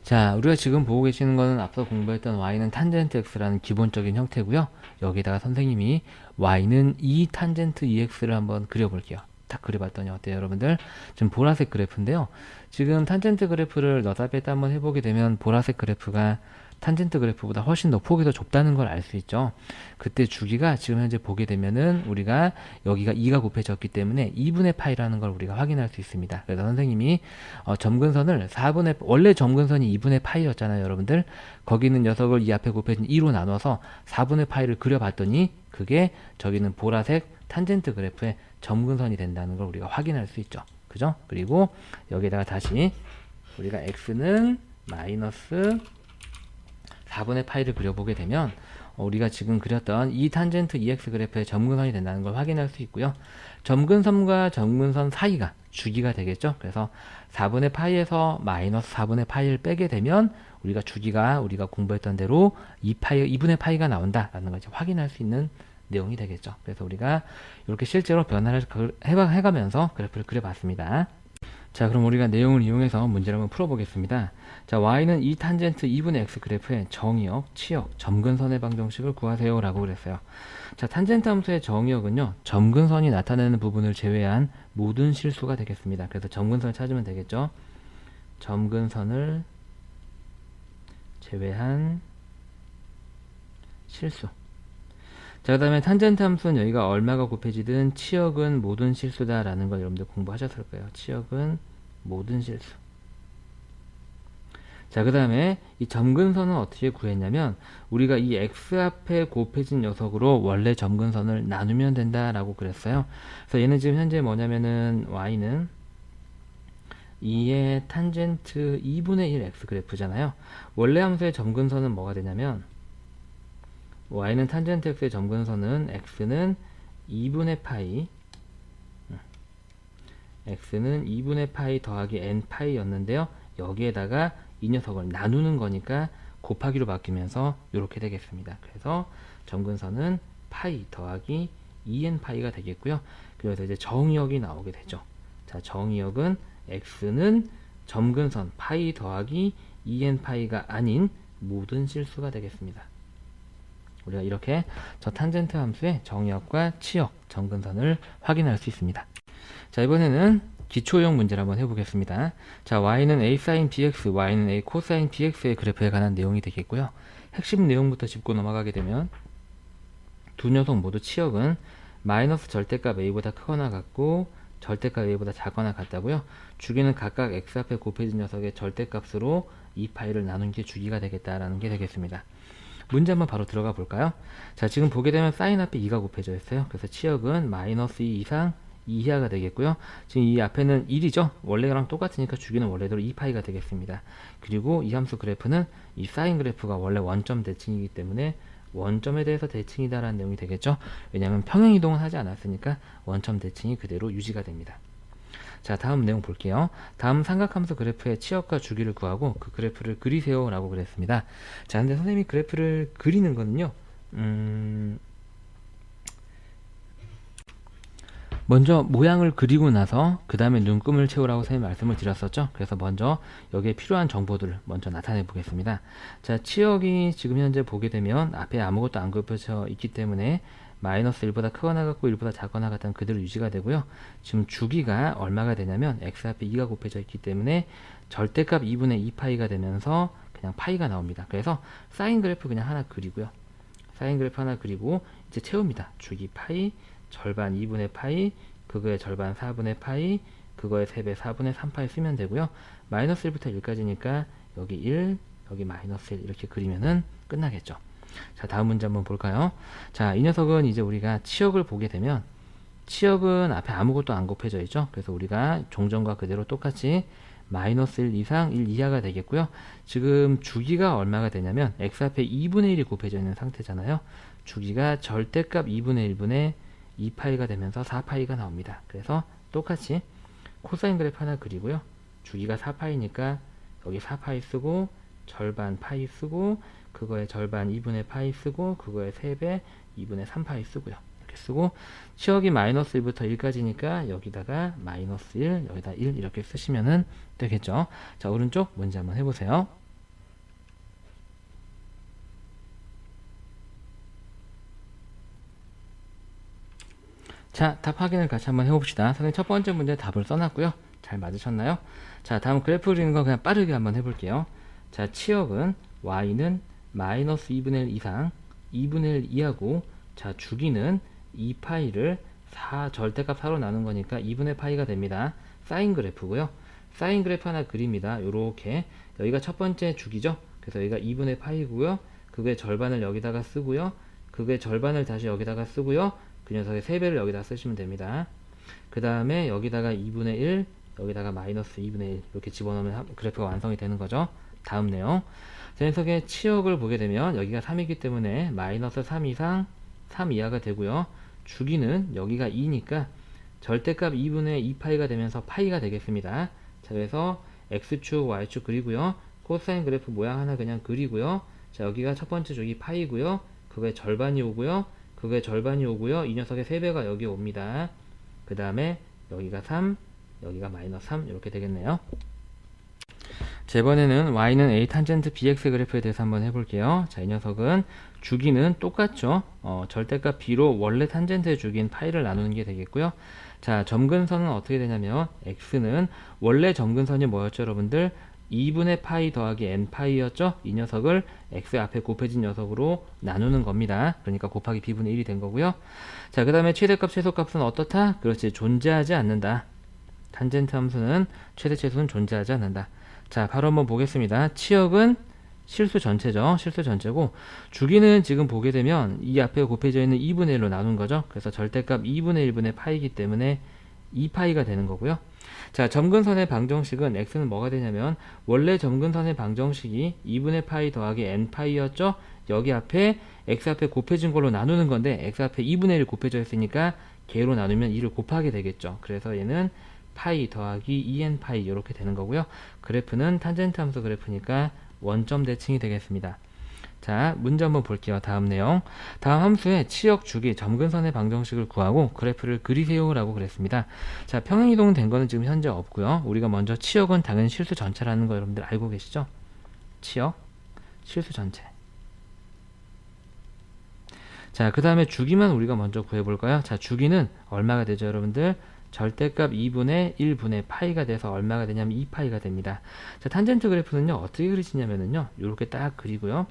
자, 우리가 지금 보고 계시는 거는 앞서 공부했던 y는 탄젠트 x라는 기본적인 형태고요. 여기다가 선생님이 y는 2 탄젠트 2x를 한번 그려볼게요. 딱 그려봤더니 어때요, 여러분들? 지금 보라색 그래프인데요. 지금 탄젠트 그래프를 넣다 뺐다 한번 해보게 되면 보라색 그래프가 탄젠트 그래프보다 훨씬 더 폭이 더 좁다는 걸 알 수 있죠. 그때 주기가 지금 현재 보게 되면은 우리가 여기가 2가 곱해졌기 때문에 2분의 파이라는 걸 우리가 확인할 수 있습니다. 그래서 선생님이 점근선을 4분의 원래 점근선이 2분의 파이였잖아요, 여러분들. 거기 있는 녀석을 이 앞에 곱해진 2로 나눠서 4분의 파이를 그려봤더니 그게 저기는 보라색 탄젠트 그래프의 점근선이 된다는 걸 우리가 확인할 수 있죠. 그죠? 그리고 여기다가 다시 우리가 x는 마이너스 4분의 파이를 그려보게 되면 우리가 지금 그렸던 이 탄젠트 2x 그래프의 점근선이 된다는 걸 확인할 수 있고요. 점근선과 점근선 사이가 주기가 되겠죠. 그래서 4분의 파이에서 마이너스 4분의 파이를 빼게 되면 우리가 주기가 우리가 공부했던 대로 2분의 파이가 나온다라는 걸 이제 확인할 수 있는 내용이 되겠죠. 그래서 우리가 이렇게 실제로 변화를 해가면서 그래프를 그려봤습니다. 자, 그럼 우리가 내용을 이용해서 문제를 한번 풀어보겠습니다. 자, y는 2 탄젠트 2분의 x 그래프의 정의역, 치역, 점근선의 방정식을 구하세요 라고 그랬어요. 자, 탄젠트 함수의 정의역은요, 점근선이 나타내는 부분을 제외한 모든 실수가 되겠습니다. 그래서 점근선을 찾으면 되겠죠. 점근선을 제외한 실수. 자, 그 다음에 탄젠트 함수는 여기가 얼마가 곱해지든 치역은 모든 실수다라는 걸 여러분들 공부하셨을 거예요. 치역은 모든 실수. 자, 그 다음에 이 점근선은 어떻게 구했냐면 우리가 이 x 앞에 곱해진 녀석으로 원래 점근선을 나누면 된다라고 그랬어요. 그래서 얘는 지금 현재 뭐냐면은 y는 2의 탄젠트 2분의 1 x 그래프잖아요. 원래 함수의 점근선은 뭐가 되냐면 y는 탄젠트 x의 점근선은 x는 2분의 파이 x는 2분의 파이 더하기 n 파이였는데요. 여기에다가 이 녀석을 나누는 거니까 곱하기로 바뀌면서 이렇게 되겠습니다. 그래서 점근선은 파이 더하기 2n 파이가 되겠고요. 그래서 이제 정의역이 나오게 되죠. 자, 정의역은 x는 점근선 파이 더하기 2n 파이가 아닌 모든 실수가 되겠습니다. 우리가 이렇게 저 탄젠트 함수의 정의역과 치역, 점근선을 확인할 수 있습니다. 자, 이번에는 기초용 문제를 한번 해보겠습니다. 자, y는 a sin bx, y는 a cosine bx의 그래프에 관한 내용이 되겠고요. 핵심 내용부터 짚고 넘어가게 되면 두 녀석 모두 치역은 마이너스 절대값 a보다 크거나 같고 절대값 a보다 작거나 같다고요. 주기는 각각 x 앞에 곱해진 녀석의 절대값으로 이 파이를 나눈 게 주기가 되겠다라는 게 되겠습니다. 문제 한번 바로 들어가 볼까요? 자, 지금 보게 되면 사인 앞에 2가 곱해져 있어요. 그래서 치역은 마이너스 2 이상 2 이하가 되겠고요. 지금 이 앞에는 1이죠. 원래랑 똑같으니까 주기는 원래대로 2파이가 되겠습니다. 그리고 이 함수 그래프는 이 사인 그래프가 원래 원점 대칭이기 때문에 원점에 대해서 대칭이다라는 내용이 되겠죠. 왜냐하면 평행이동은 하지 않았으니까 원점 대칭이 그대로 유지가 됩니다. 자, 다음 내용 볼게요. 다음 삼각함수 그래프의 치역과 주기를 구하고 그 그래프를 그리세요 라고 그랬습니다. 자, 근데 선생님이 그래프를 그리는 거는요, 먼저 모양을 그리고 나서 그 다음에 눈금을 채우라고 선생님이 말씀을 드렸었죠. 그래서 먼저 여기에 필요한 정보들을 먼저 나타내 보겠습니다. 자, 치역이 지금 현재 보게 되면 앞에 아무것도 안 곱해져 있기 때문에 마이너스 1보다 크거나 같고 1보다 작거나 같다는 그대로 유지가 되고요. 지금 주기가 얼마가 되냐면 x 앞에 2가 곱해져 있기 때문에 절대값 2분의 2파이가 되면서 그냥 파이가 나옵니다. 그래서 사인 그래프 그냥 하나 그리고요. 사인 그래프 하나 그리고 이제 채웁니다. 주기 파이, 절반 2분의 파이, 그거의 절반 4분의 파이, 그거의 3배 4분의 3파이 쓰면 되고요. 마이너스 1부터 1까지니까 여기 1, 여기 마이너스 1 이렇게 그리면은 끝나겠죠. 자, 다음 문제 한번 볼까요? 자, 이 녀석은 이제 우리가 치역을 보게 되면 치역은 앞에 아무것도 안 곱해져 있죠. 그래서 우리가 종전과 그대로 똑같이 마이너스 1 이상 1 이하가 되겠고요. 지금 주기가 얼마가 되냐면 x 앞에 2분의 1이 곱해져 있는 상태잖아요. 주기가 절대값 2분의 1분의 2파이가 되면서 4파이가 나옵니다. 그래서 똑같이 코사인 그래프 하나 그리고요. 주기가 4파이니까 여기 4파이 쓰고 절반 파이 쓰고 그거의 절반 2분의 파이 쓰고 그거의 3배 2분의 3파이 쓰고요. 이렇게 쓰고 치역이 마이너스 1부터 1까지니까 여기다가 마이너스 1 여기다 1 이렇게 쓰시면은 되겠죠. 자, 오른쪽 문제 한번 해보세요. 자, 답 확인을 같이 한번 해봅시다. 선생님 첫 번째 문제 답을 써놨고요. 잘 맞으셨나요? 자, 다음 그래프 그리는 거 그냥 빠르게 한번 해볼게요. 자, 치역은 y는 마이너스 2분의 1 이상 2분의 1 이하고, 자, 주기는 2파이를 4 절대값 4로 나눈 거니까 2분의 파이가 됩니다. 사인 그래프고요. 사인 그래프 하나 그립니다. 요렇게 여기가 첫 번째 주기죠. 그래서 여기가 2분의 파이고요. 그거의 절반을 여기다가 쓰고요. 그거의 절반을 다시 여기다가 쓰고요. 그 녀석의 3배를 여기다 쓰시면 됩니다. 그 다음에 여기다가 2분의 1 여기다가 마이너스 2분의 1 이렇게 집어넣으면 그래프가 완성이 되는 거죠. 다음 내용, 이 녀석의 치역을 보게 되면 여기가 3이기 때문에 마이너스 3 이상 3 이하가 되고요. 주기는 여기가 2니까 절대값 2분의 2파이가 되면서 파이가 되겠습니다. 자, 그래서 x축 y축 그리고요. 코사인 그래프 모양 하나 그냥 그리고요. 자, 여기가 첫 번째 주기 파이고요. 그거의 절반이 오고요. 그거의 절반이 오고요. 이 녀석의 3배가 여기 옵니다. 그 다음에 여기가 3, 여기가 마이너스 3 이렇게 되겠네요. 자, 이번에는 y는 a 탄젠트 bx 그래프에 대해서 한번 해볼게요. 자, 이 녀석은 주기는 똑같죠. 절대값 b로 원래 탄젠트의 주기인 파이를 나누는 게 되겠고요. 자, 점근선은 어떻게 되냐면 x는 원래 점근선이 뭐였죠, 여러분들? 2분의 파이 더하기 n 파이였죠. 이 녀석을 x 앞에 곱해진 녀석으로 나누는 겁니다. 그러니까 곱하기 b분의 1이 된 거고요. 자, 그 다음에 최대값 최소값은 어떻다? 그렇지, 존재하지 않는다. 탄젠트 함수는 최대 최소는 존재하지 않는다. 자, 바로 한번 보겠습니다. 치역은 실수 전체죠. 실수 전체고, 주기는 지금 보게 되면 이 앞에 곱해져 있는 2분의 1로 나눈 거죠. 그래서 절대값 2분의 1분의 파이기 때문에 2파이가 되는 거고요. 자, 점근선의 방정식은 x는 뭐가 되냐면 원래 점근선의 방정식이 2분의 파이 더하기 n 파이였죠. 여기 앞에 x 앞에 곱해진 걸로 나누는 건데 x 앞에 2분의 1 곱해져 있으니까 걔로 나누면 2를 곱하게 되겠죠. 그래서 얘는 파이 더하기 2n 파이 이렇게 되는 거고요. 그래프는 탄젠트 함수 그래프니까 원점 대칭이 되겠습니다. 자, 문제 한번 볼게요. 다음 내용. 다음 함수의 치역 주기 점근선의 방정식을 구하고 그래프를 그리세요 라고 그랬습니다. 자, 평행이동 된 거는 지금 현재 없고요. 우리가 먼저 치역은 당연히 실수 전체라는 거 여러분들 알고 계시죠? 치역, 실수 전체. 자, 그 다음에 주기만 우리가 먼저 구해볼까요? 자, 주기는 얼마가 되죠, 여러분들? 절대값 2분의 1분의 파이가 돼서 얼마가 되냐면 2파이가 됩니다. 자, 탄젠트 그래프는요, 어떻게 그리시냐면요, 이렇게 딱 그리고요.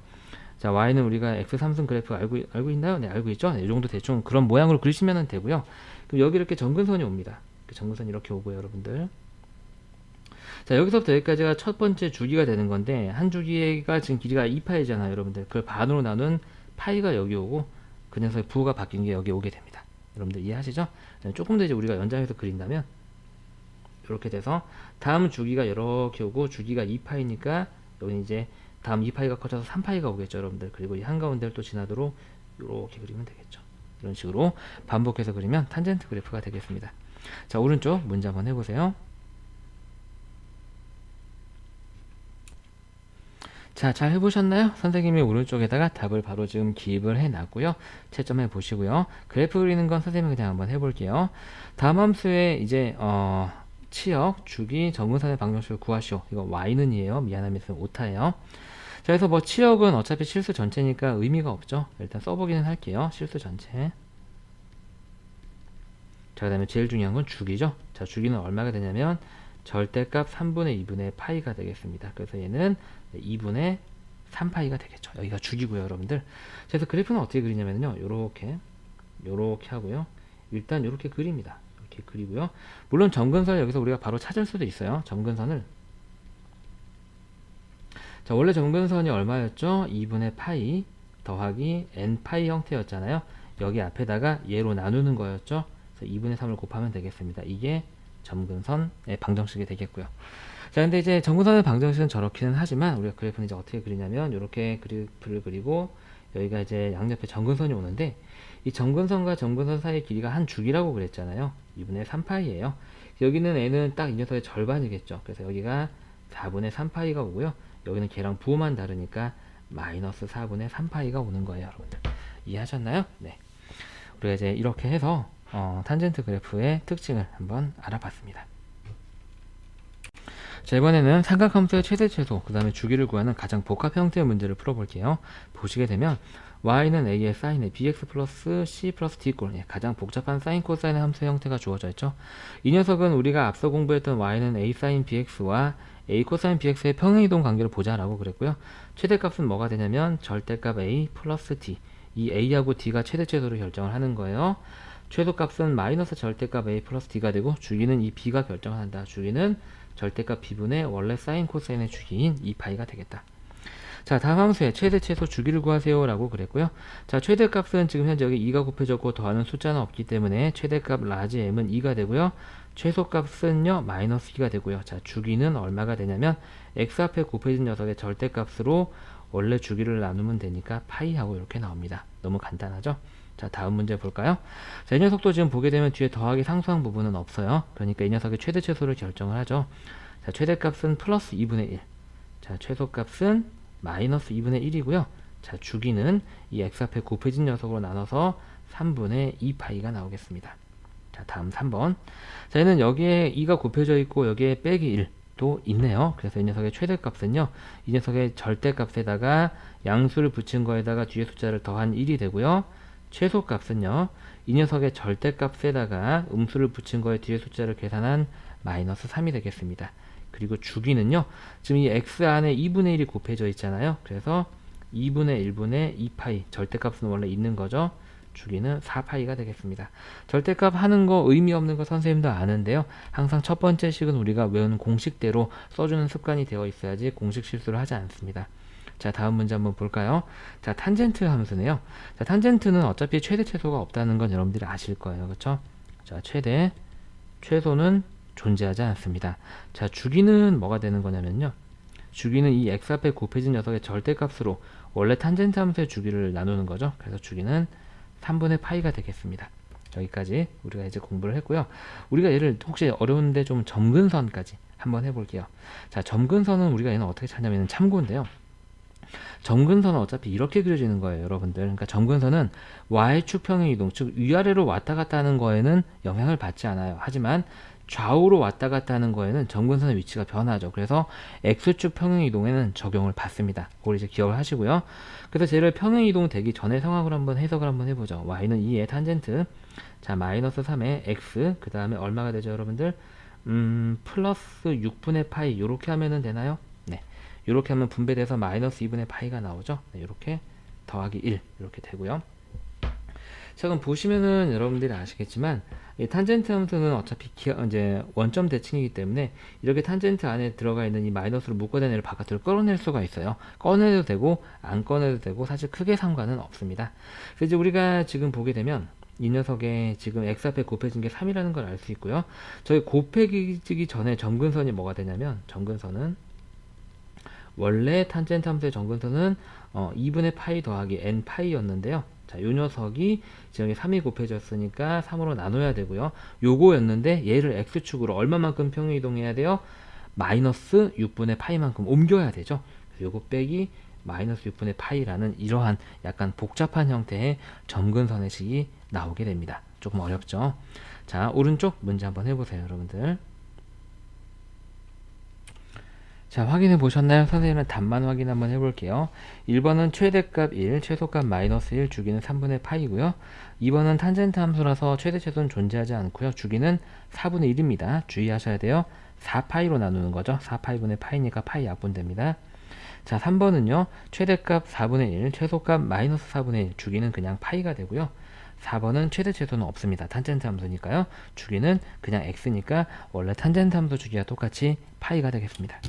자, y는 우리가 x3승 그래프 알고 있나요? 네, 알고 있죠? 네, 이 정도 대충 그런 모양으로 그리시면 되고요. 그럼 여기 이렇게 점근선이 옵니다. 점근선이 이렇게 오고요, 여러분들. 자, 여기서부터 여기까지가 첫 번째 주기가 되는 건데, 한 주기가 지금 길이가 2파이잖아요, 여러분들. 그걸 반으로 나눈 파이가 여기 오고, 그 녀석의 부호가 바뀐 게 여기 오게 됩니다. 여러분들 이해하시죠? 조금 더 이제 우리가 연장해서 그린다면, 이렇게 돼서, 다음 주기가 이렇게 오고, 주기가 2파이니까, 여기 이제, 다음 2파이가 커져서 3파이가 오겠죠, 여러분들. 그리고 이 한가운데를 또 지나도록 이렇게 그리면 되겠죠. 이런 식으로 반복해서 그리면 탄젠트 그래프가 되겠습니다. 자, 오른쪽 문제 한번 해보세요. 자, 잘 해보셨나요? 선생님이 오른쪽에다가 답을 바로 지금 기입을 해놨고요. 채점해 보시고요. 그래프 그리는 건 선생님이 그냥 한번 해볼게요. 다음 함수에 이제 치역, 주기, 정근선의 방정식을 구하시오. 이거 y는 이에요. 미안합니다. 오타예요. 자, 그래서 뭐 치역은 어차피 실수 전체니까 의미가 없죠. 일단 써보기는 할게요. 실수 전체. 자, 그 다음에 제일 중요한 건 주기죠. 자, 주기는 얼마가 되냐면 절대값 3분의 2분의 파이가 되겠습니다. 그래서 얘는 2분의 3파이가 되겠죠. 여기가 주기고요, 여러분들. 그래서 그래프는 어떻게 그리냐면요. 요렇게 하고요. 일단 요렇게 그립니다. 이렇게 그리고요. 물론 점근선을 여기서 우리가 바로 찾을 수도 있어요. 점근선을. 자, 원래 점근선이 얼마였죠? 2분의 파이 더하기 n파이 형태였잖아요. 여기 앞에다가 얘로 나누는 거였죠. 그래서 2분의 3을 곱하면 되겠습니다. 이게 점근선의 방정식이 되겠고요. 자, 근데 이제 점근선의 방정식은 저렇기는 하지만 우리가 그래프는 이제 어떻게 그리냐면 이렇게 그래프를 그리고 여기가 이제 양옆에 점근선이 오는데 이 점근선과 점근선 사이의 길이가 한 주기라고 그랬잖아요. 2분의 3파이예요. 여기는 n은 딱 이 녀석의 절반이겠죠. 그래서 여기가 4분의 3파이가 오고요. 여기는 걔랑 부호만 다르니까 마이너스 4분의 3파이가 오는 거예요, 여러분들. 이해하셨나요? 네. 우리가 이제 이렇게 해서 탄젠트 그래프의 특징을 한번 알아봤습니다. 자, 이번에는 삼각함수의 최대 최소, 그 다음에 주기를 구하는 가장 복합 형태의 문제를 풀어볼게요. 보시게 되면 y는 a의 사인에 bx 플러스 c 플러스 d꼴, 가장 복잡한 사인 코사인의 함수의 형태가 주어져 있죠. 이 녀석은 우리가 앞서 공부했던 y는 a 사인 bx와 a 코사인 bx의 평행이동 관계를 보자라고 그랬고요. 최대값은 뭐가 되냐면 절대값 a 플러스 d, 이 a하고 d가 최대 최소를 결정을 하는 거예요. 최소값은 마이너스 절대값 a 플러스 d가 되고 주기는 이 b가 결정을 한다. 주기는 절대값 b분의 원래 사인 코사인의 주기인 2파이가 되겠다. 자, 다음 함수에 최대 최소 주기를 구하세요 라고 그랬고요. 자, 최대값은 지금 현재 여기 2가 곱해졌고 더하는 숫자는 없기 때문에 최대값 라지 m은 2가 되고요. 최소값은요 마이너스 2가 되고요. 자, 주기는 얼마가 되냐면 x 앞에 곱해진 녀석의 절대값으로 원래 주기를 나누면 되니까 파이하고 이렇게 나옵니다. 너무 간단하죠? 자, 다음 문제 볼까요? 자, 이 녀석도 지금 보게 되면 뒤에 더하기 상수항 부분은 없어요. 그러니까 이 녀석의 최대 최소를 결정을 하죠. 자, 최대값은 플러스 2분의 1. 자, 최소값은 마이너스 2분의 1이고요. 자, 주기는 이 x 앞에 곱해진 녀석으로 나눠서 3분의 2파이가 나오겠습니다. 자, 다음 3번. 자, 얘는 여기에 2가 곱해져 있고 여기에 빼기 1. 도 있네요. 그래서 이 녀석의 최대값은요, 이 녀석의 절대값에다가 양수를 붙인 거에다가 뒤에 숫자를 더한 1이 되고요. 최소값은요, 이 녀석의 절대값에다가 음수를 붙인 거에 뒤에 숫자를 계산한 마이너스 3이 되겠습니다. 그리고 주기는요, 지금 이 x 안에 2분의 1이 곱해져 있잖아요. 그래서 2분의 1분의 2파이, 절대값은 원래 있는 거죠. 주기는 4파이가 되겠습니다. 절대값 하는 거 의미 없는 거 선생님도 아는데요. 항상 첫 번째 식은 우리가 외우는 공식대로 써주는 습관이 되어 있어야지 공식 실수를 하지 않습니다. 자, 다음 문제 한번 볼까요? 자, 탄젠트 함수네요. 자, 탄젠트는 어차피 최대 최소가 없다는 건 여러분들이 아실 거예요. 그렇죠? 자, 최대 최소는 존재하지 않습니다. 자, 주기는 뭐가 되는 거냐면요. 주기는 이 x 앞에 곱해진 녀석의 절대값으로 원래 탄젠트 함수의 주기를 나누는 거죠. 그래서 주기는 3분의 파이가 되겠습니다. 여기까지 우리가 이제 공부를 했고요. 우리가 얘를 혹시 어려운데 좀 점근선까지 한번 해볼게요. 자, 점근선은 우리가 얘는 어떻게 찾냐면 참고인데요. 점근선은 어차피 이렇게 그려지는 거예요, 여러분들. 그러니까 점근선은 y축 평행 이동, 즉 위아래로 왔다 갔다 하는 거에는 영향을 받지 않아요. 하지만 좌우로 왔다 갔다 하는 거에는 점근선의 위치가 변하죠. 그래서 x축 평행 이동에는 적용을 받습니다. 그걸 이제 기억을 하시고요. 그래서 쟤를 평행 이동 되기 전의 상황으로 한번 해석을 한번 해보죠. y는 2의 탄젠트, 자, 마이너스 3의 x, 그 다음에 얼마가 되죠, 여러분들? 플러스 6분의 파이, 요렇게 하면은 되나요? 네. 요렇게 하면 분배돼서 마이너스 2분의 파이가 나오죠. 네, 요렇게 더하기 1, 이렇게 되고요. 자, 그럼 보시면은 여러분들이 아시겠지만 이 탄젠트 함수는 어차피 이제 원점 대칭이기 때문에 이렇게 탄젠트 안에 들어가 있는 이 마이너스로 묶어낸 애를 바깥으로 끌어낼 수가 있어요. 꺼내도 되고 안 꺼내도 되고 사실 크게 상관은 없습니다. 그래서 이제 우리가 지금 보게 되면 이 녀석의 지금 x 앞에 곱해진 게 3이라는 걸 알 수 있고요. 저희 곱해지기 전에 점근선이 뭐가 되냐면 점근선은 원래 탄젠트 함수의 점근선은 2분의 파이 더하기 n 파이였는데요. 자, 요 녀석이 지금 3이 곱해졌으니까 3으로 나눠야 되고요. 요거였는데 얘를 x축으로 얼마만큼 평행이동해야 돼요? 마이너스 6분의 파이만큼 옮겨야 되죠. 요거 빼기 마이너스 6분의 파이라는 이러한 약간 복잡한 형태의 점근선의 식이 나오게 됩니다. 조금 어렵죠? 자, 오른쪽 문제 한번 해보세요, 여러분들. 자, 확인해 보셨나요? 선생님은 답만 확인 한번 해볼게요. 1번은 최대값 1, 최소값 마이너스 1, 주기는 3분의 파이고요. 2번은 탄젠트 함수라서 최대 최소는 존재하지 않고요. 주기는 4분의 1입니다. 주의하셔야 돼요. 4파이로 나누는 거죠. 4파이분의 파이니까 파이 약분됩니다. 자, 3번은요. 최대값 4분의 1, 최소값 마이너스 4분의 1, 주기는 그냥 파이가 되고요. 4번은 최대 최소는 없습니다. 탄젠트 함수니까요. 주기는 그냥 x니까 원래 탄젠트 함수 주기와 똑같이 파이가 되겠습니다.